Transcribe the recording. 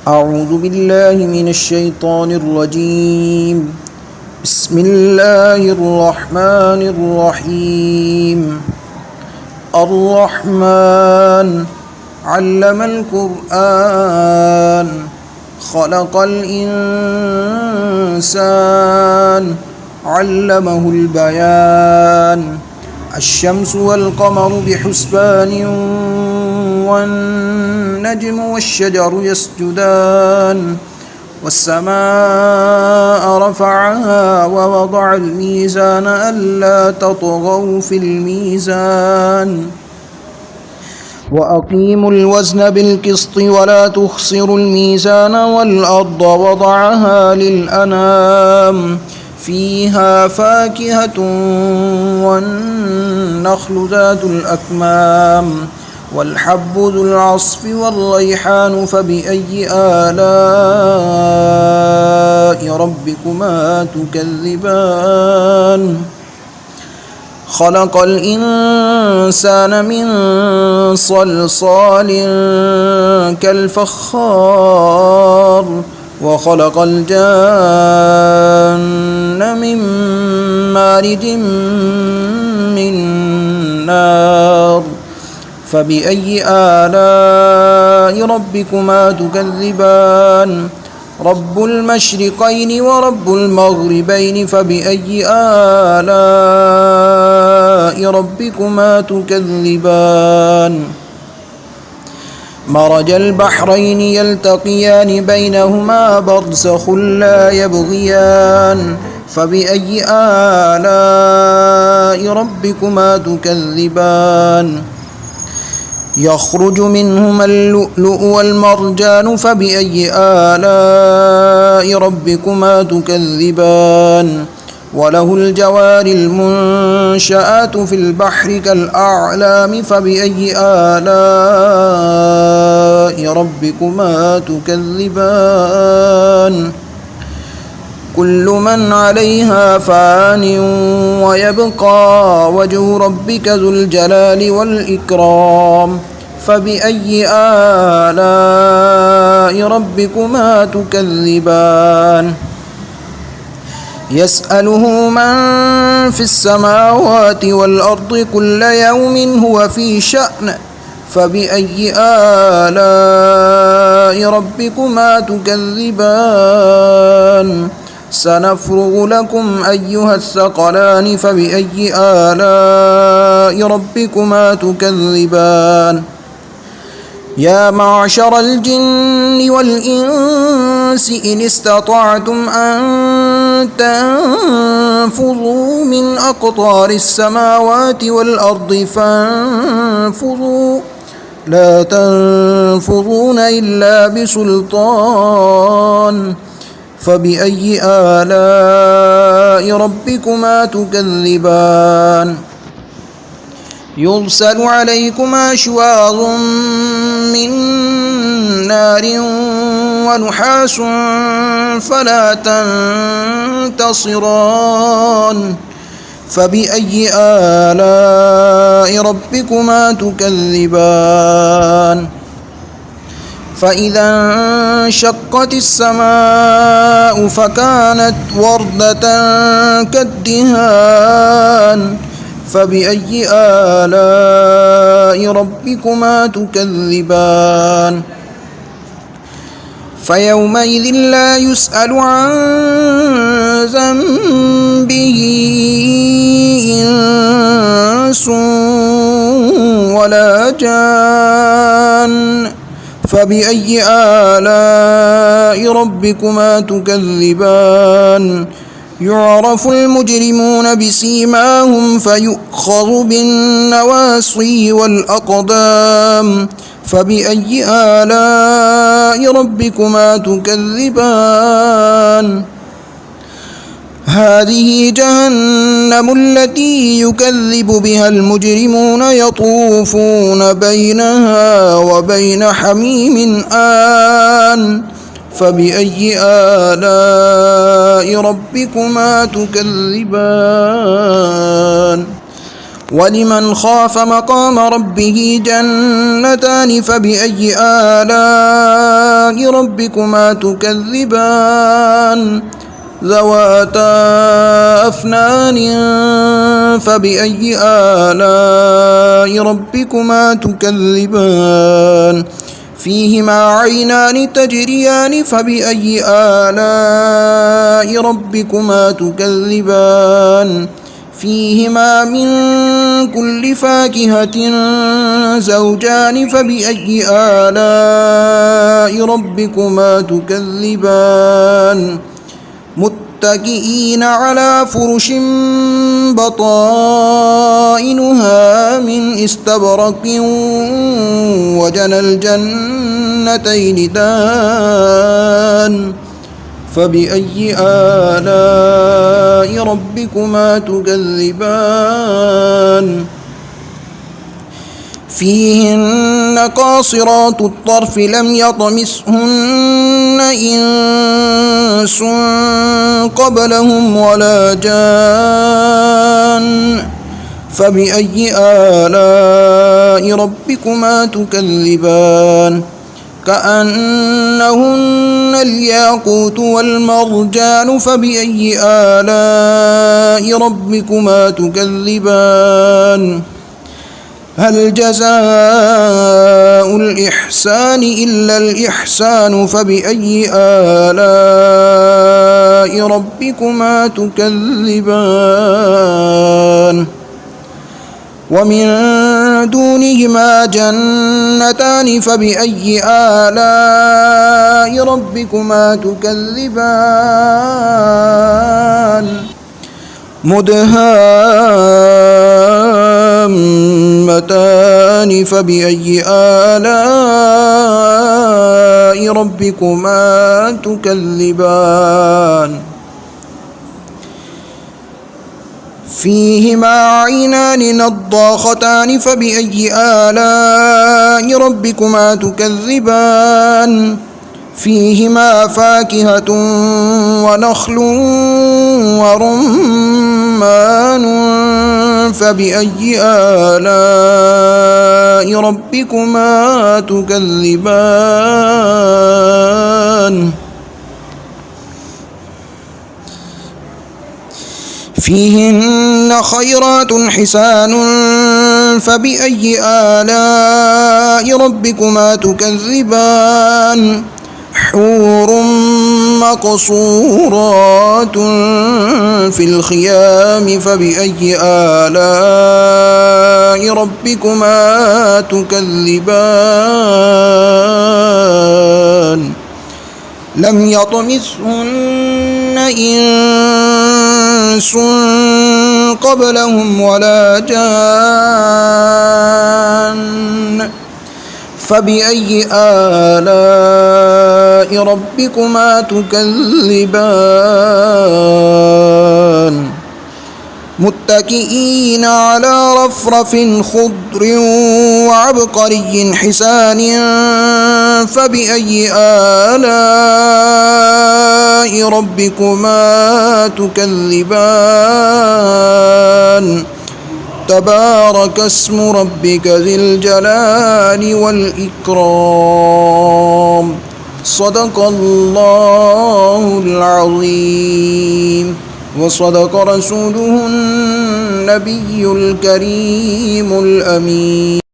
أعوذ بالله من الشيطان الرجيم. بسم الله الرحمن الرحيم. الرحمن علم القرآن خلق الإنسان علمه البيان. الشمس والقمر بحسبان والنجم والشجر يسجدان والسماء رفعها ووضع الميزان ألا تطغوا في الميزان وأقيموا الوزن بالقسط ولا تخسروا الميزان والأرض وضعها للأنام فيها فاكهة والنخل ذات الأكمام والحب ذو العصف والريحان فبأي آلاء ربكما تكذبان خلق الإنسان من صلصال كالفخار وخلق الجان من مارج من نار فبأي آلاء ربكما تكذبان رب المشرقين ورب المغربين فبأي آلاء ربكما تكذبان مرج البحرين يلتقيان بينهما برزخ لا يبغيان فبأي آلاء ربكما تكذبان يخرج منهما اللؤلؤ والمرجان فبأي آلاء ربكما تكذبان وله الجوار المنشآت في البحر كالأعلام فبأي آلاء ربكما تكذبان كل من عليها فان ويبقى وجه ربك ذو الجلال والإكرام فبأي آلاء ربكما تكذبان يسأله من في السماوات والأرض كل يوم هو في شأن فبأي آلاء ربكما تكذبان سنفرغ لكم أيها الثقلان فبأي آلاء ربكما تكذبان يا معشر الجن والإنس إن استطعتم أن تنفذوا من أقطار السماوات والأرض فانفذوا لا تنفذون إلا بسلطان فبأي آلاء ربكما تكذبان يرسل عليكما شواظ من نار ونحاس فلا تنتصران فبأي آلاء ربكما تكذبان فإذا انشقت السماء فكانت وردة كالدهان فبأي آلاء ربكما تكذبان فيومئذ لا يسأل عن ذنبه إنس ولا جان فبأي آلاء ربكما تكذبان يعرف المجرمون بسيماهم فيؤخذ بالنواصي والأقدام فبأي آلاء ربكما تكذبان هذه جهنم التي يكذب بها المجرمون يطوفون بينها وبين حميم آن فبأي آلاء ربكما تكذبان ولمن خاف مقام ربه جنتان فبأي آلاء آلاء ربكما تكذبان ذواتا أفنان فبأي آلاء ربكما تكذبان فيهما عينان تجريان فبأي آلاء ربكما تكذبان فيهما من كل فاكهة زوجان فبأي آلاء ربكما تكذبان متكئين على فرش بطائنها من استبرق وجنى الجنتين دان فبأي آلاء ربكما تكذبان فيهن قاصرات الطرف لم يطمثهن إنس قبلهم ولا جان فبأي آلاء ربكما تكذبان كأنهن الياقوت والمرجان فبأي آلاء ربكما تكذبان هل جزاء الإحسان إلا الإحسان فبأي آلاء ربكما تكذبان ومن دونهما جنتان فبأي آلاء ربكما تكذبان مدهامتان فبأي آلاء ربكما تكذبان فيهما عينان نضاختان فبأي آلاء ربكما تكذبان فيهما فاكهة ونخل ورمان فبأي آلاء ربكما تكذبان فيهن خيرات حسان فبأي آلاء ربكما تكذبان حور مقصورات في الخيام فبأي آلاء ربكما تكذبان لم يطمثهن إنس قبلهم ولا جان فبأي آلاء ربكما تكذبان متكئين على رفرف خضر وعبقري حسان فبأي آلاء ربكما تكذبان تبارك اسم ربك ذي الجلال والإكرام صدق الله العظيم وصدق رسوله النبي الكريم الأمين.